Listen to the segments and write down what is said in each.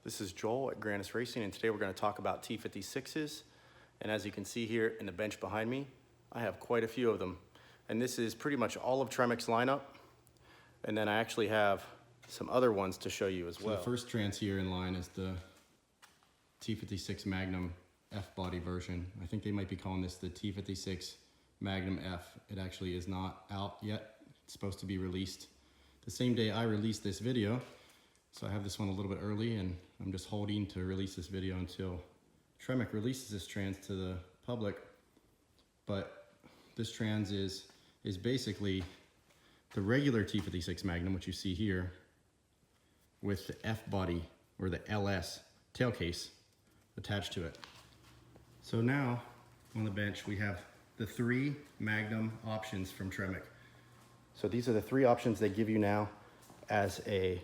This is Joel at Granis Racing, and today we're going to talk about T56s. And as you can see here in the bench behind me, I have quite a few of them. And this is pretty much all of Tremec's lineup. And then I actually have some other ones to show you as well. So the first trans here in line is the T56 Magnum F-Body version. I think they might be calling this the T56 Magnum F. It actually is not out yet. It's supposed to be released the same day I released this video. So I have this one a little bit early, and I'm just holding to release this video until Tremec releases this trans to the public. But this trans is basically the regular T56 Magnum, which you see here, with the F-Body or the LS tailcase attached to it. So now on the bench we have the 3 Magnum options from Tremec. So these are the 3 options they give you now as a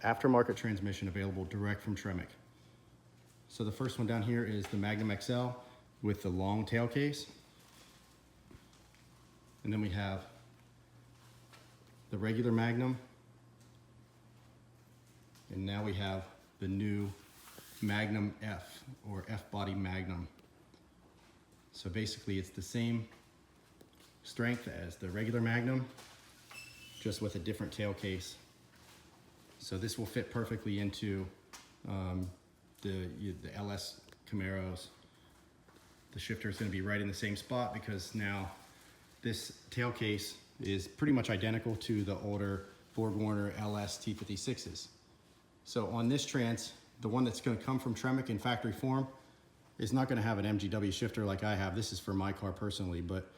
aftermarket transmission available direct from Tremec. So the first one down here is the Magnum XL with the long tailcase. And then we have the regular Magnum. And now we have the new Magnum F or F-Body Magnum. So basically it's the same strength as the regular Magnum, just with a different tailcase. So this will fit perfectly into the LS Camaros. The shifter is going to be right in the same spot because now this tailcase is pretty much identical to the older Borg Warner LS T56s. So on this trans, the one that's going to come from Tremec in factory form is not going to have an MGW shifter like I have. This is for my car personally, but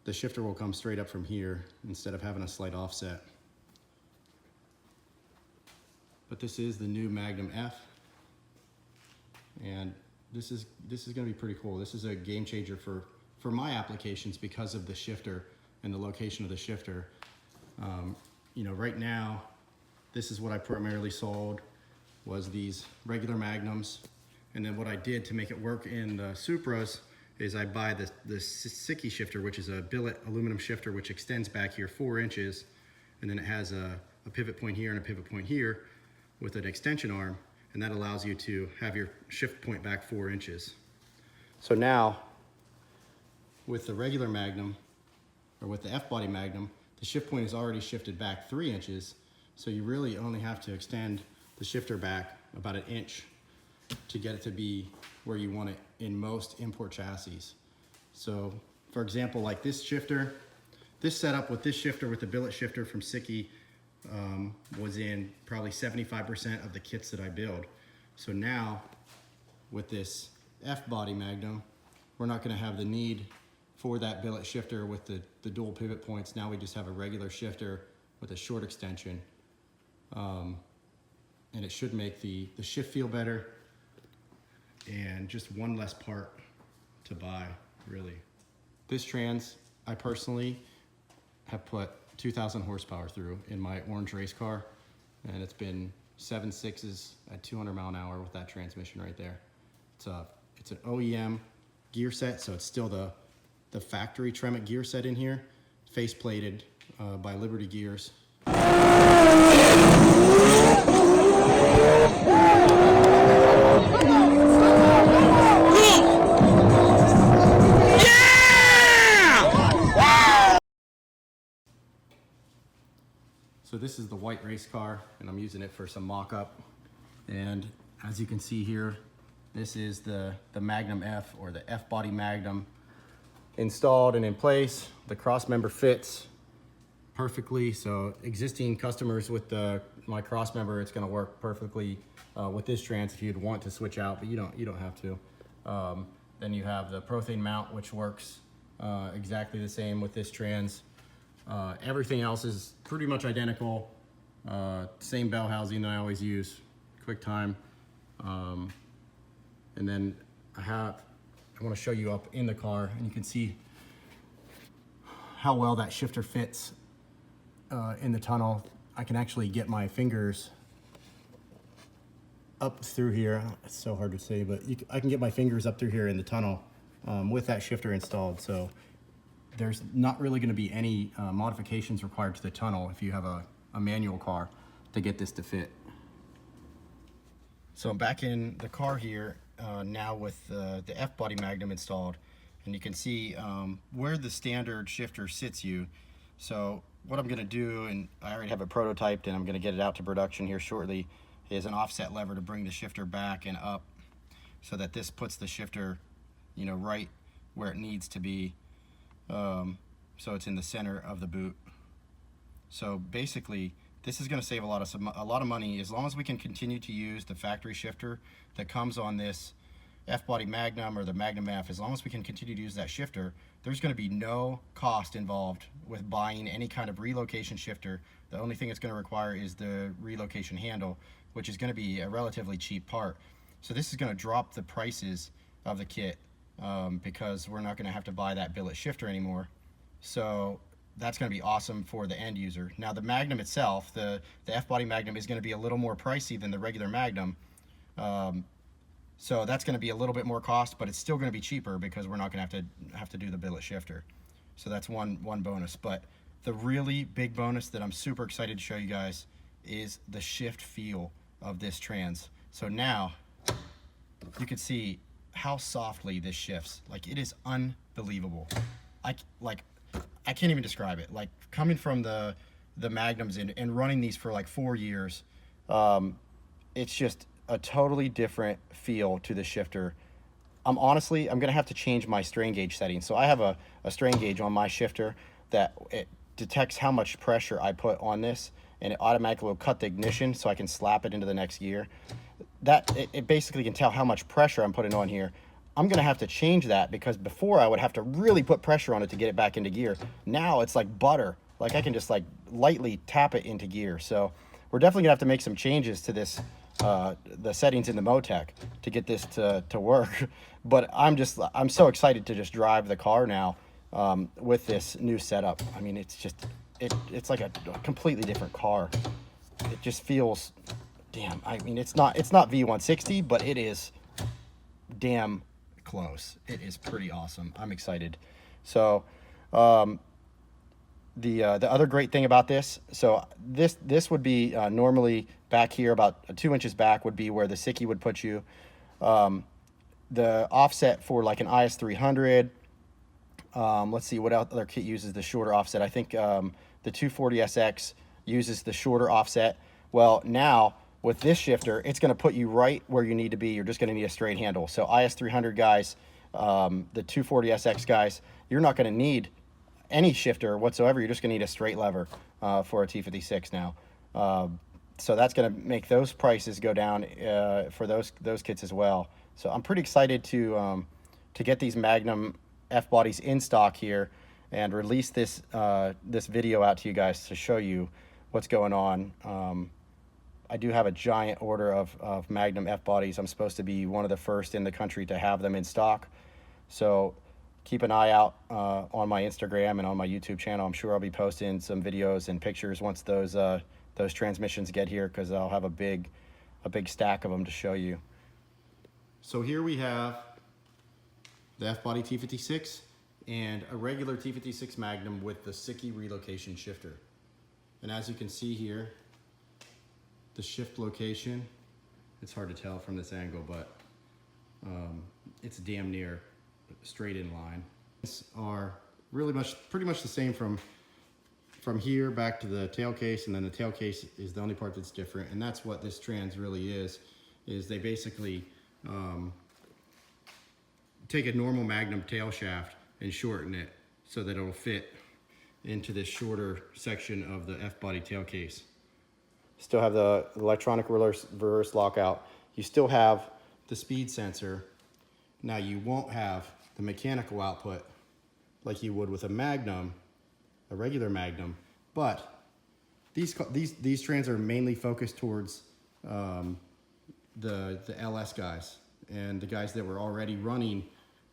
the shifter will come straight up from here instead of having a slight offset. But this is the new Magnum F, and this is going to be pretty cool. This is a game changer for my applications because of the shifter and the location of the shifter. You know, right now, this is what I primarily sold, was these regular Magnums, and then what I did to make it work in the Supras is I buy the Sicky shifter, which is a billet aluminum shifter which extends back here 4 inches, and then it has a pivot point here and a pivot point here with an extension arm, and that allows you to have your shift point back 4 inches. So now, with the regular Magnum, or with the F-Body Magnum, the shift point is already shifted back 3 inches, so you really only have to extend the shifter back about 1 inch to get it to be where you want it in most import chassis. So, for example, like this shifter, this setup with this shifter with the billet shifter from Sicky was in probably 75% of the kits that I build. So now with this F-Body Magnum, we're not going to have the need for that billet shifter with the dual pivot points. Now we just have a regular shifter with a short extension, and it should make the shift feel better and just one less part to buy, really. This trans, I personally have put 2,000 horsepower through in my orange race car, and it's been 7.6s at 200 mile an hour with that transmission right there. It's an OEM gear set, so it's still the factory Tremec gear set in here, face plated by Liberty Gears. So this is the white race car, and I'm using it for some mock-up. And as you can see here, this is the Magnum F, or the F-Body Magnum, installed and in place. The cross member fits perfectly. So existing customers with my cross member, it's going to work perfectly with this trans if you'd want to switch out, but you don't have to. Then you have the Prothane mount, which works exactly the same with this trans. Everything else is pretty much identical. Same bell housing that I always use, QuickTime. And then I want to show you up in the car, and you can see how well that shifter fits in the tunnel. I can actually get my fingers up through here. It's so hard to say, but I can get my fingers up through here in the tunnel with that shifter installed. So there's not really going to be any modifications required to the tunnel if you have a manual car to get this to fit. So I'm back in the car here now with the F-Body Magnum installed, and you can see where the standard shifter sits you. So what I'm going to do, and I already have it prototyped and I'm going to get it out to production here shortly, is an offset lever to bring the shifter back and up so that this puts the shifter, you know, right where it needs to be, so it's in the center of the boot. So basically, this is going to save a lot of money as long as we can continue to use the factory shifter that comes on this F-Body Magnum or the Magnum F. As long as we can continue to use that shifter, there's going to be no cost involved with buying any kind of relocation shifter. The only thing it's going to require is the relocation handle, which is going to be a relatively cheap part. So this is going to drop the prices of the kit because we're not going to have to buy that billet shifter anymore. So that's going to be awesome for the end user. Now the Magnum itself, the F-Body Magnum, is going to be a little more pricey than the regular Magnum. So that's going to be a little bit more cost, but it's still going to be cheaper because we're not going to have to do the billet shifter. So that's one bonus. But the really big bonus that I'm super excited to show you guys is the shift feel of this trans. So now you can see how softly this shifts. Like, it is unbelievable. I can't even describe it. Like, coming from the Magnums and running these for like 4 years, it's just a totally different feel to the shifter. I'm gonna have to change my strain gauge settings. So I have a strain gauge on my shifter that it detects how much pressure I put on this, and it automatically will cut the ignition so I can slap it into the next gear. It basically can tell how much pressure I'm putting on here. I'm gonna have to change that because before I would have to really put pressure on it to get it back into gear. Now it's like butter. Like, I can just like lightly tap it into gear. So we're definitely gonna have to make some changes to this, the settings in the Motec to get this to work. But I'm so excited to just drive the car now with this new setup. I mean, it's like a completely different car. It just feels, damn. I mean, it's not V160, but it is damn close. It is pretty awesome. I'm excited. So the other great thing about this, so this would be normally back here, about 2 inches back would be where the Sickie would put you. The offset for like an IS300, let's see what other kit uses the shorter offset. I think the 240SX uses the shorter offset. Well, now with this shifter, it's going to put you right where you need to be. You're just going to need a straight handle. So IS300 guys, the 240SX guys, you're not going to need any shifter whatsoever. You're just going to need a straight lever for a T56 now. So that's going to make those prices go down for those kits as well. So I'm pretty excited to get these Magnum F-Bodies in stock here and release this video out to you guys to show you what's going on. I do have a giant order of Magnum F-Bodies. I'm supposed to be one of the first in the country to have them in stock. So keep an eye out on my Instagram and on my YouTube channel. I'm sure I'll be posting some videos and pictures once those transmissions get here, because I'll have a big stack of them to show you. So here we have the F-Body T56 and a regular T56 Magnum with the Sickie relocation shifter. And as you can see here, the shift location, it's hard to tell from this angle, but it's damn near straight in line. These are pretty much the same from here back to the tail case, and then the tail case is the only part that's different, and that's what this trans really is they basically take a normal Magnum tail shaft and shorten it so that it'll fit into this shorter section of the F-Body tail case. Still have the electronic reverse lockout. You still have the speed sensor. Now you won't have the mechanical output like you would with a Magnum, a regular Magnum, but these trans are mainly focused towards the LS guys and the guys that were already running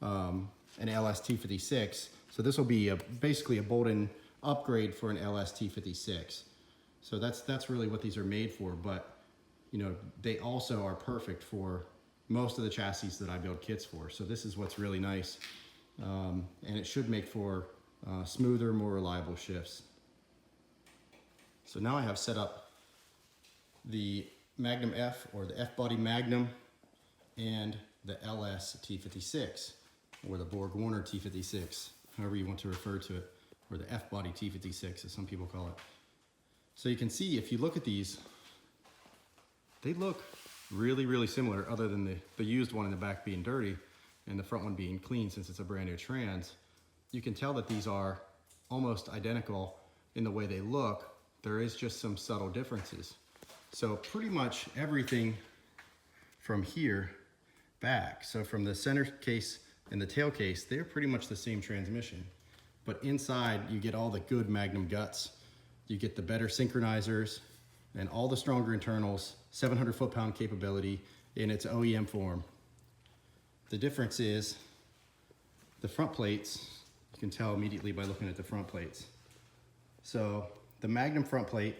an LS T56. So this will be basically a bolt-in upgrade for an LS T56. So that's really what these are made for, but you know, they also are perfect for most of the chassis that I build kits for. So this is what's really nice, and it should make for smoother, more reliable shifts. So now I have set up the Magnum F or the F-Body Magnum and the LS T56 or the Borg Warner T56, however you want to refer to it, or the F-Body T56 as some people call it. So you can see if you look at these, they look really, really similar other than the used one in the back being dirty and the front one being clean since it's a brand new trans. You can tell that these are almost identical in the way they look. There is just some subtle differences. So pretty much everything from here back, so from the center case and the tail case, they're pretty much the same transmission. But inside you get all the good Magnum guts. You get the better synchronizers and all the stronger internals, 700 foot-pound capability in its OEM form. The difference is the front plates, you can tell immediately by looking at the front plates. So the Magnum front plate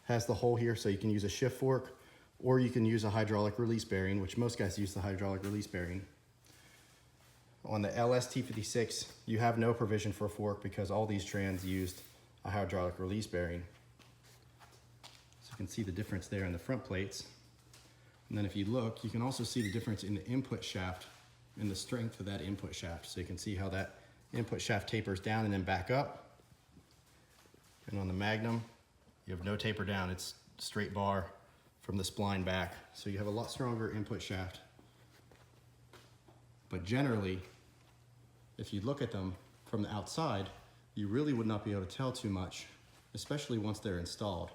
has the hole here, so you can use a shift fork or you can use a hydraulic release bearing, which most guys use the hydraulic release bearing. On the LS T56, you have no provision for a fork because all these trans used a hydraulic release bearing. So you can see the difference there in the front plates. And then if you look, you can also see the difference in the input shaft and the strength of that input shaft. So you can see how that input shaft tapers down and then back up. And on the Magnum, you have no taper down. It's straight bar from the spline back. So you have a lot stronger input shaft. But generally, if you look at them from the outside, you really would not be able to tell too much, especially once they're installed.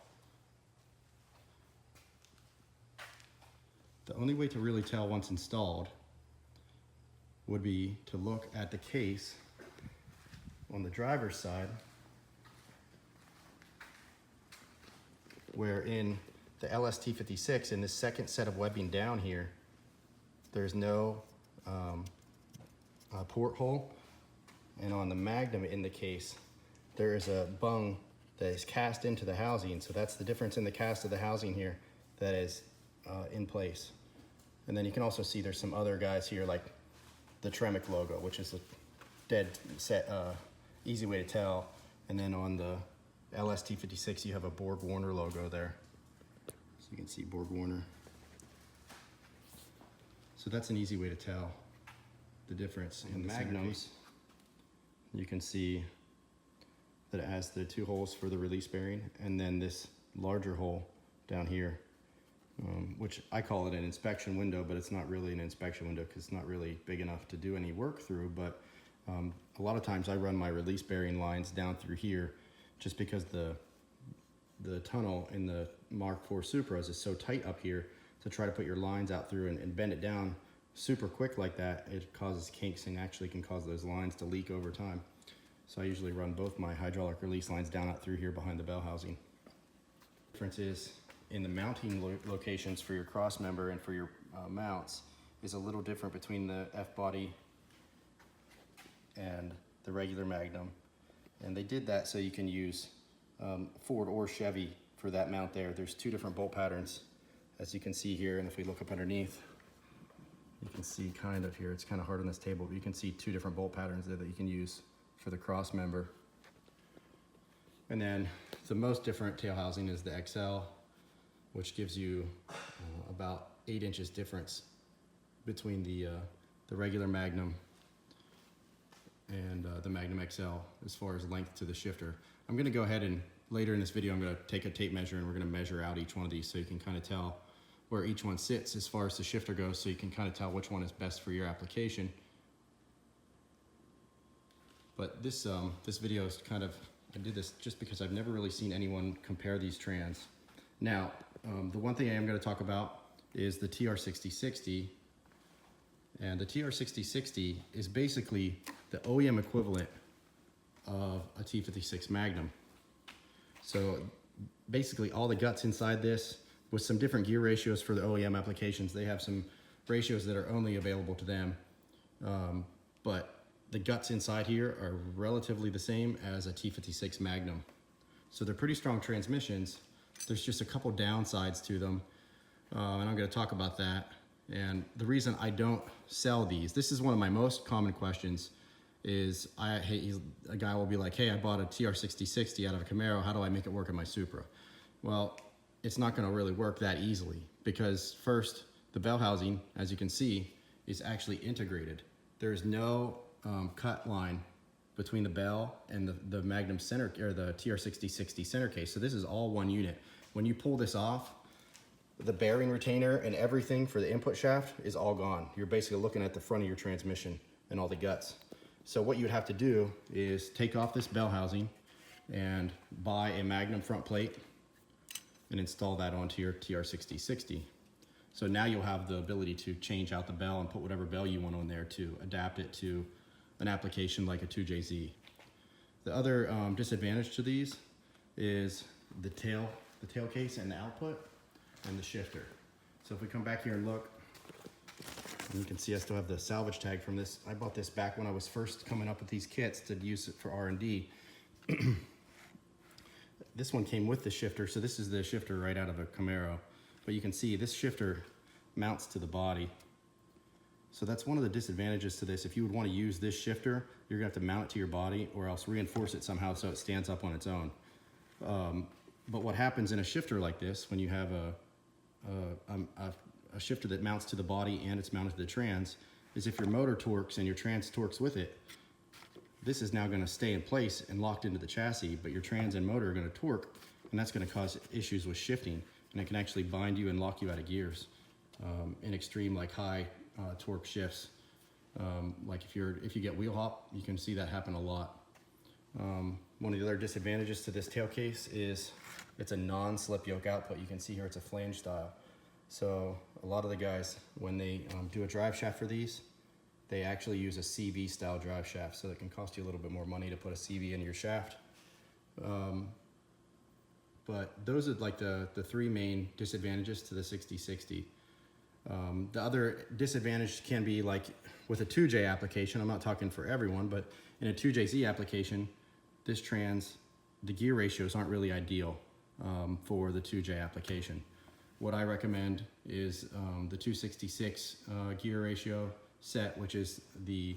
The only way to really tell once installed would be to look at the case on the driver's side, where in the LS T56, in this second set of webbing down here, there's no porthole. And on the Magnum in the case, there is a bung that is cast into the housing. So that's the difference in the cast of the housing here that is in place. And then you can also see there's some other guys here like the Tremec logo, which is a dead set, easy way to tell. And then on the LS T56, you have a Borg Warner logo there. So you can see Borg Warner. So that's an easy way to tell the difference in the Magnums. You can see that it has the two holes for the release bearing and then this larger hole down here, which I call it an inspection window, but it's not really an inspection window because it's not really big enough to do any work through. But a lot of times I run my release bearing lines down through here just because the tunnel in the Mark IV Supras is so tight up here. To try to put your lines out through and bend it down super quick like that, it causes kinks and actually can cause those lines to leak over time. So I usually run both my hydraulic release lines down out through here behind the bell housing. The difference is in the mounting locations for your cross member and for your mounts is a little different between the F-Body and the regular Magnum. And they did that so you can use Ford or Chevy for that mount there. There's two different bolt patterns, as you can see here, and if we look up underneath, you can see kind of here, it's kind of hard on this table, but you can see two different bolt patterns there that you can use for the cross member. And then the most different tail housing is the XL, which gives you about 8 inches difference between the regular Magnum and the Magnum XL as far as length to the shifter. I'm gonna go ahead and later in this video, I'm gonna take a tape measure and we're gonna measure out each one of these so you can kind of tell where each one sits as far as the shifter goes, so you can kind of tell which one is best for your application. But this video is kind of, I did this just because I've never really seen anyone compare these trans. Now, the one thing I am gonna talk about is the TR6060. And the TR6060 is basically the OEM equivalent of a T56 Magnum. So basically all the guts inside this with some different gear ratios for the OEM applications. They have some ratios that are only available to them. But the guts inside here are relatively the same as a T56 Magnum. So they're pretty strong transmissions. There's just a couple downsides to them. And I'm gonna talk about that. And the reason I don't sell these, this is one of my most common questions, is a guy will be like, hey, I bought a TR6060 out of a Camaro, how do I make it work in my Supra? Well, it's not going to really work that easily because first, the bell housing, as you can see, is actually integrated. There's no cut line between the bell and the Magnum center, or the TR6060 center case. So this is all one unit. When you pull this off, the bearing retainer and everything for the input shaft is all gone. You're basically looking at the front of your transmission and all the guts. So what you'd have to do is take off this bell housing and buy a Magnum front plate and install that onto your TR6060. So now you'll have the ability to change out the bell and put whatever bell you want on there to adapt it to an application like a 2JZ. The other disadvantage to these is the tail case and the output and the shifter. So if we come back here and look, and you can see I still have the salvage tag from this. I bought this back when I was first coming up with these kits to use it for R&D. This one came with the shifter, so this is the shifter right out of a Camaro. But you can see this shifter mounts to the body. So that's one of the disadvantages to this. If you would want to use this shifter, you're gonna have to mount it to your body or else reinforce it somehow so it stands up on its own. But what happens in a shifter like this, when you have a shifter that mounts to the body and it's mounted to the trans, is if your motor torques and your trans torques with it, this is now gonna stay in place and locked into the chassis, but your trans and motor are gonna torque, and that's gonna cause issues with shifting, and it can actually bind you and lock you out of gears in extreme, like high torque shifts. Like if you get wheel hop, you can see that happen a lot. One of the other disadvantages to this tail case is it's a non-slip yoke output. You can see here it's a flange style. So a lot of the guys, when they do a drive shaft for these, they actually use a CV style drive shaft, so it can cost you a little bit more money to put a CV in your shaft. But those are like the three main disadvantages to the 6060. The other disadvantage can be like with a 2J application. I'm not talking for everyone, but in a 2JZ application, this trans, the gear ratios aren't really ideal for the 2J application. What I recommend is the 266 gear ratio set, which is the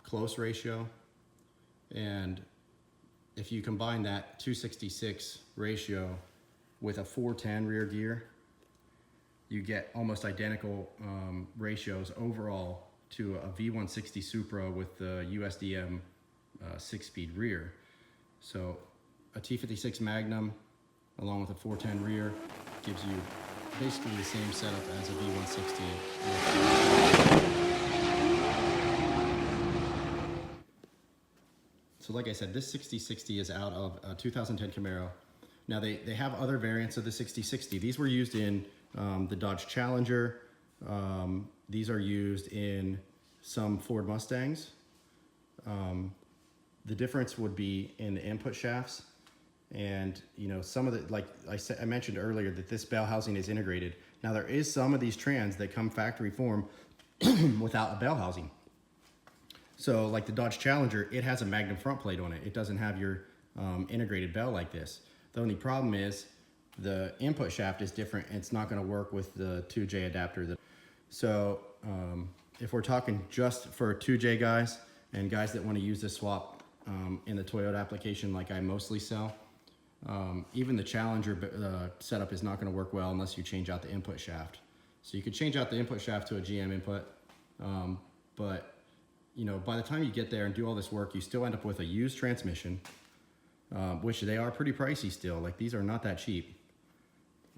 close ratio. And if you combine that 266 ratio with a 410 rear gear, you get almost identical ratios overall to a V160 Supra with the USDM 6-speed rear. So a T56 Magnum along with a 410 rear gives you basically the same setup as a V160. So like I said, this 6060 is out of a 2010 Camaro. Now they have other variants of the 6060. These were used in the Dodge Challenger. These are used in some Ford Mustangs. The difference would be in the input shafts. And you know, some of the, like I mentioned earlier, that this bell housing is integrated. Now there is some of these trans that come factory form without a bell housing. So like the Dodge Challenger, it has a Magnum front plate on it. It doesn't have your integrated bell like this. The only problem is the input shaft is different and it's not gonna work with the 2J adapter. So if we're talking just for 2J guys and guys that wanna use this swap in the Toyota application like I mostly sell, even the Challenger setup is not gonna work well unless you change out the input shaft. So you could change out the input shaft to a GM input, but you know, by the time you get there and do all this work, you still end up with a used transmission, which they are pretty pricey still. Like these are not that cheap.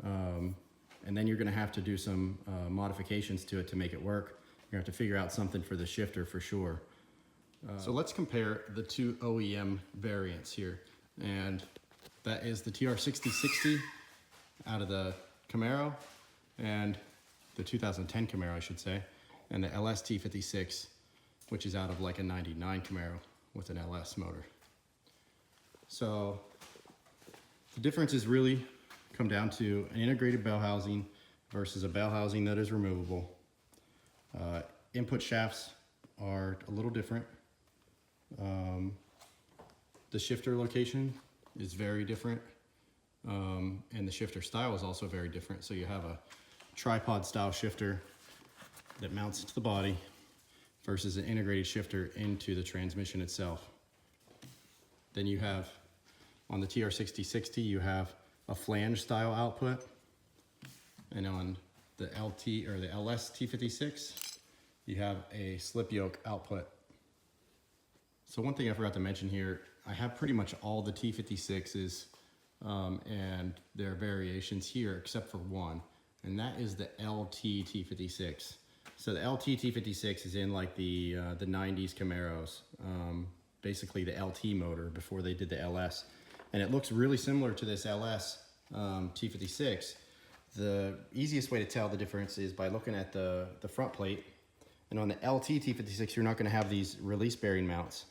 And then you're gonna have to do some modifications to it to make it work. You're gonna have to figure out something for the shifter for sure. So let's compare the two OEM variants here. And that is the TR6060 out of the Camaro and the 2010 Camaro, I should say, and the LS T56, which is out of like a 99 Camaro with an LS motor. So the differences really come down to an integrated bell housing versus a bell housing that is removable. Input shafts are a little different. The shifter location is very different, and the shifter style is also very different. So you have a tripod style shifter that mounts to the body versus an integrated shifter into the transmission itself. Then you have, on the TR6060, you have a flange style output. And on the LT or the LS T56, you have a slip yoke output. So one thing I forgot to mention here, I have pretty much all the T56s and their variations here except for one, and that is the Ltte T56. So the Ltte T56 is in like the 90s Camaros, basically the Ltte motor before they did the LS. And it looks really similar to this LS T56. The easiest way to tell the difference is by looking at the front plate. And on the Ltte T56, you're not going to have these release bearing mounts.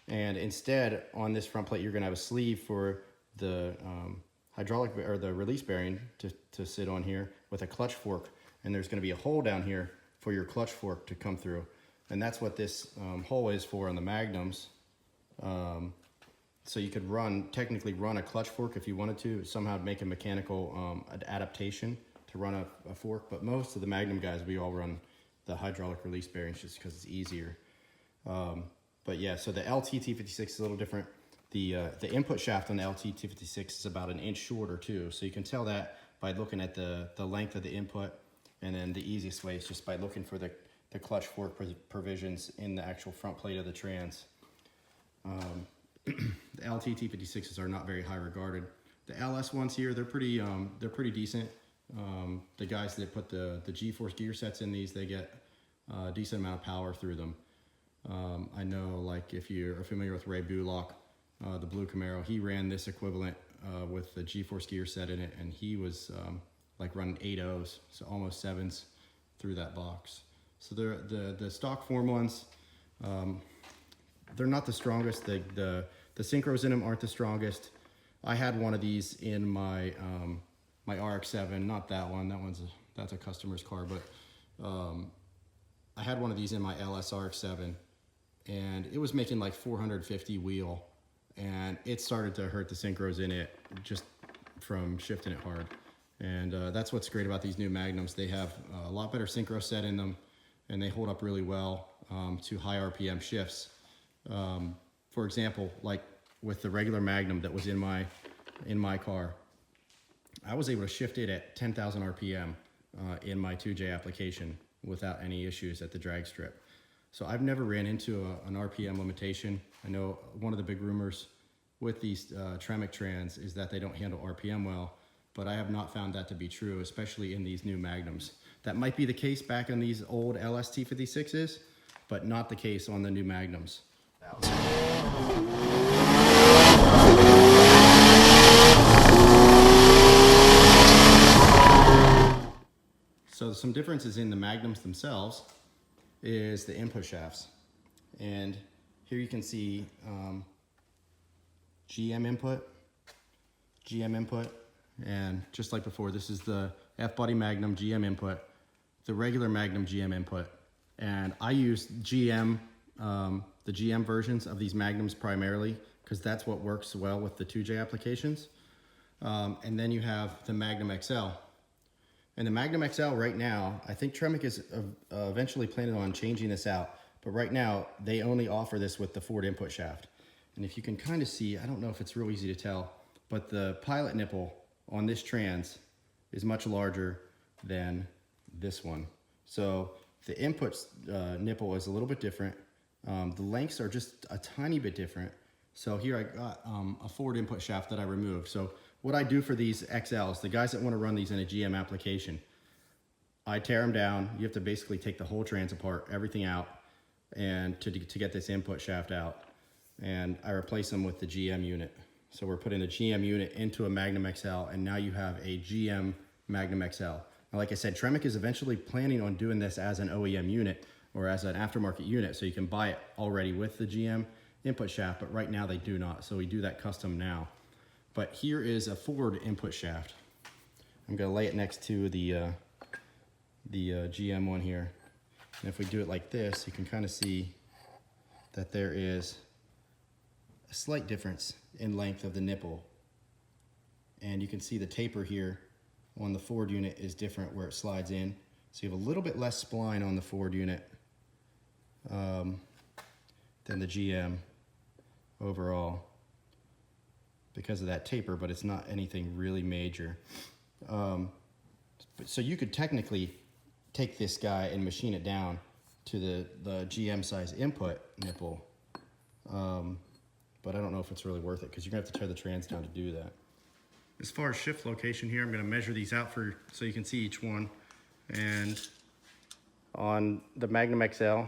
And instead, on this front plate, you're going to have a sleeve for the hydraulic or the release bearing to sit on here with a clutch fork. And there's going to be a hole down here for your clutch fork to come through. And that's what this hole is for on the Magnums. So you could technically run a clutch fork if you wanted to, somehow make a mechanical adaptation to run a fork. But most of the Magnum guys, we all run the hydraulic release bearings just because it's easier. But yeah, so the Ltte T56 is a little different. The input shaft on the Ltte T56 is about an inch shorter too. So you can tell that by looking at the length of the input. And then the easiest way is just by looking for the clutch fork provisions in the actual front plate of the trans. The Ltte T56s are not very high regarded. The LS ones here, they're pretty decent. The guys that put the G-force gear sets in these, they get a decent amount of power through them. I know, like, if you're familiar with Ray Bullock, the blue Camaro, he ran this equivalent with the G-force gear set in it, and he was like running 8.0s, so almost 7s through that box. So the stock form ones, they're not the strongest. The synchros in them aren't the strongest. I had one of these in my my RX-7, not that one. That's a customer's car, but I had one of these in my LS RX-7, and it was making like 450 wheel, and it started to hurt the synchros in it just from shifting it hard. And that's what's great about these new Magnums. They have a lot better synchro set in them, and they hold up really well to high RPM shifts. For example, like with the regular Magnum that was in my car, I was able to shift it at 10,000 RPM in my 2J application without any issues at the drag strip. So I've never ran into an RPM limitation. I know one of the big rumors with these Tremec trans is that they don't handle RPM well, but I have not found that to be true, especially in these new Magnums. That might be the case back on these old LS T56s, but not the case on the new Magnums. So some differences in the Magnums themselves is the input shafts. And here you can see GM input, and just like before, this is the F-Body Magnum GM input, the regular Magnum GM input. And I use GM, the GM versions of these Magnums primarily, because that's what works well with the 2J applications. And then you have the Magnum XL. And the Magnum XL right now, I think Tremec is eventually planning on changing this out. But right now, they only offer this with the Ford input shaft. And if you can kind of see, I don't know if it's real easy to tell, but the pilot nipple on this trans is much larger than this one. So the input nipple is a little bit different. The lengths are just a tiny bit different. So here I got a Ford input shaft that I removed. So what I do for these XLs, the guys that want to run these in a GM application, I tear them down. You have to basically take the whole trans apart, everything out, and to get this input shaft out. And I replace them with the GM unit. So we're putting the GM unit into a Magnum XL, and now you have a GM Magnum XL. Now, like I said, Tremec is eventually planning on doing this as an OEM unit or as an aftermarket unit, so you can buy it already with the GM input shaft, but right now they do not, so we do that custom now. But here is a Ford input shaft. I'm gonna lay it next to the GM one here. And if we do it like this, you can kind of see that there is a slight difference in length of the nipple. And you can see the taper here on the Ford unit is different where it slides in. So you have a little bit less spline on the Ford unit than the GM overall. because of that taper, but it's not anything really major. So you could technically take this guy and machine it down to the GM size input nipple, but I don't know if it's really worth it because you're gonna have to tear the trans down to do that. As far as shift location here, I'm gonna measure these out so you can see each one. And On the Magnum XL,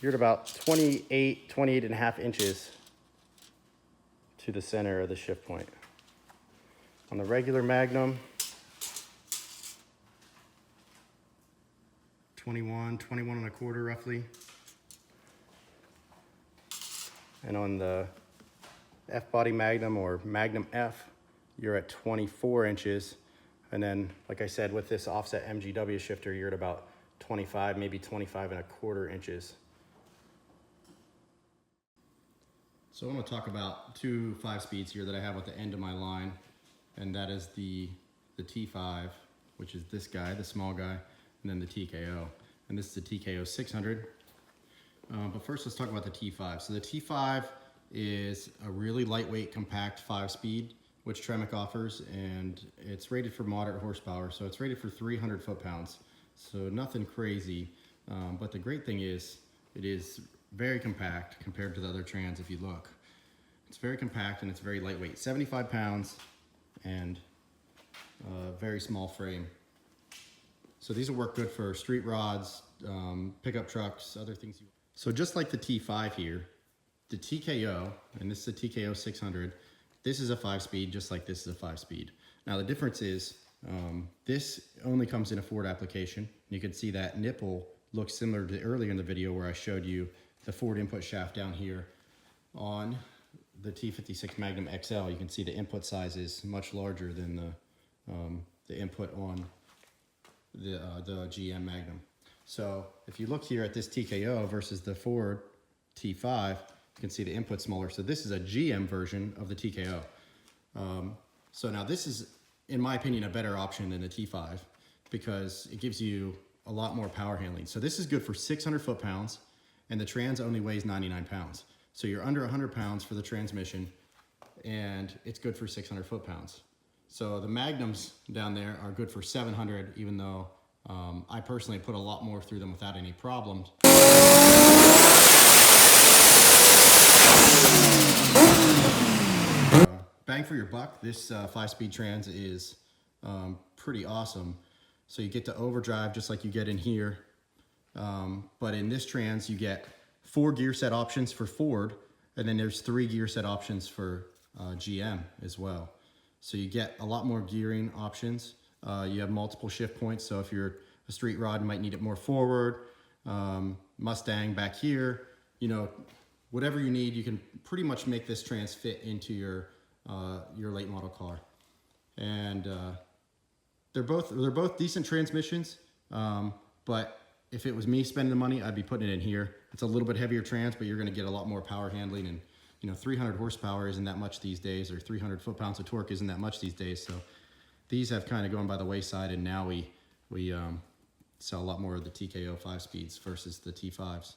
you're at about 28 and a half inches to the center of the shift point. On the regular Magnum, 21 and a quarter roughly. and on the F-Body Magnum or Magnum F, you're at 24 inches. And then, like I said, with this offset MGW shifter, you're at about 25, maybe 25 and a quarter inches. So I want to talk about two 5-speeds here that I have at the end of my line, and that is the T5, which is this guy, the small guy, and then the TKO. And this is the TKO6060. But first let's talk about the T5. So the T5 is a really lightweight, compact 5-speed, which Tremec offers, and it's rated for moderate horsepower. So it's rated for 300 foot-pounds. So nothing crazy, but the great thing is it is very compact compared to the other trans. If you look, it's very compact and it's very lightweight, 75 pounds, and very small frame. So these will work good for street rods, pickup trucks, other things. So just like the T5 here, the TKO, and this is the TKO6060, this is a 5-speed just like this is a 5-speed. Now the difference is this only comes in a Ford application. You can see that nipple looks similar to earlier in the video where I showed you the Ford input shaft down here. On the T56 Magnum XL, you can see the input size is much larger than the input on the GM Magnum. So if you look here at this TKO versus the Ford T5, you can see the input smaller. So this is a GM version of the TKO. So now this is, in my opinion, a better option than the T5 because it gives you a lot more power handling. So this is good for 600 foot-pounds, and the trans only weighs 99 pounds. So you're under 100 pounds for the transmission, and it's good for 600 foot-pounds. So the Magnums down there are good for 700, even though I personally put a lot more through them without any problems. Bang for your buck, this 5-speed trans is pretty awesome. So you get to overdrive just like you get in here. But in this trans, you get 4 gear set options for Ford, and then there's 3 gear set options for GM as well. So you get a lot more gearing options. You have multiple shift points, so if you're a street rod, you might need it more forward. Mustang back here, you know, whatever you need, you can pretty much make this trans fit into your late model car. And they're both decent transmissions, but if it was me spending the money, I'd be putting it in here. It's a little bit heavier trans, but you're gonna get a lot more power handling, and you know, 300 horsepower isn't that much these days, or 300 foot-pounds of torque isn't that much these days. So these have kind of gone by the wayside, and now we sell a lot more of the TKO 5-speeds versus the T5s.